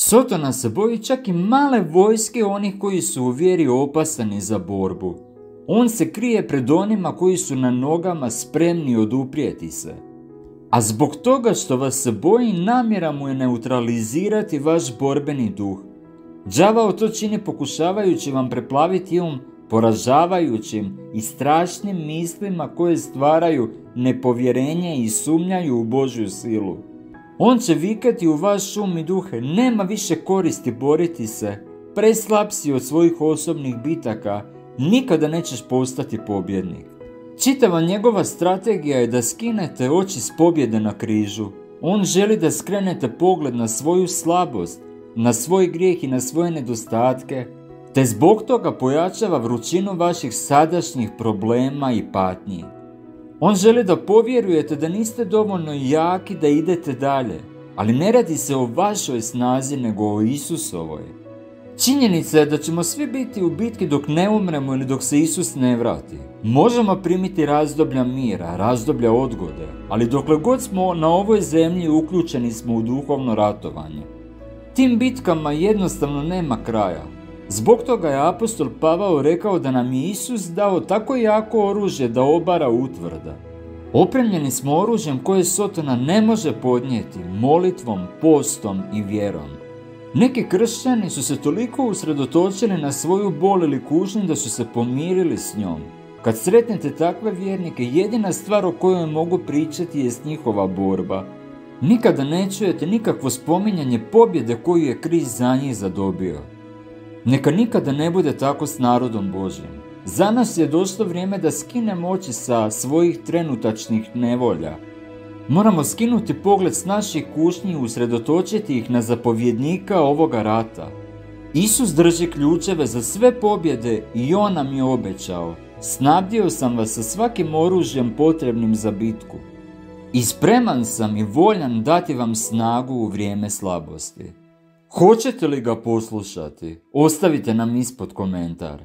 Sotona se boji čak i male vojske onih koji su u vjeri opasani za borbu. On se krije pred onima koji su na nogama spremni oduprijeti se. A zbog toga što vas se boji, namjera mu je neutralizirati vaš borbeni duh. Đavao to čini pokušavajući vam preplaviti poražavajućim i strašnim mislima koje stvaraju nepovjerenje i sumnjaju u Božju silu. On će vikati u vaš i duhe: nema više koristi boriti se, preslab si od svojih osobnih bitaka, nikada nećeš postati pobjednik. Čitava njegova strategija je da skinete oči s pobjede na križu. On želi da skrenete pogled na svoju slabost, na svoj grijeh i na svoje nedostatke, te zbog toga pojačava vrućinu vaših sadašnjih problema i patnji. On želi da povjerujete da niste dovoljno jaki da idete dalje, ali ne radi se o vašoj snazi nego o Isusovoj. Činjenica je da ćemo svi biti u bitki dok ne umremo ili dok se Isus ne vrati. Možemo primiti razdoblja mira, razdoblja odgode, ali dokle god smo na ovoj zemlji uključeni smo u duhovno ratovanje. Tim bitkama jednostavno nema kraja. Zbog toga je apostol Pavao rekao da nam je Isus dao tako jako oružje da obara utvrda. Opremljeni smo oružjem koje Sotona ne može podnijeti, molitvom, postom i vjerom. Neki kršćani su se toliko usredotočili na svoju bol ili kušnju da su se pomirili s njom. Kad sretnete takve vjernike, jedina stvar o kojoj mogu pričati jest njihova borba. Nikada ne čujete nikakvo spominjanje pobjede koju je Krist za njih zadobio. Neka nikada ne bude tako s narodom Božjim. Za nas je došlo vrijeme da skinemo oči sa svojih trenutačnih nevolja. Moramo skinuti pogled s naših kušnji i usredotočiti ih na zapovjednika ovoga rata. Isus drži ključeve za sve pobjede i on nam je obećao: snabdio sam vas sa svakim oružjem potrebnim za bitku. I spreman sam i voljan dati vam snagu u vrijeme slabosti. Hoćete li ga poslušati? Ostavite nam ispod komentar.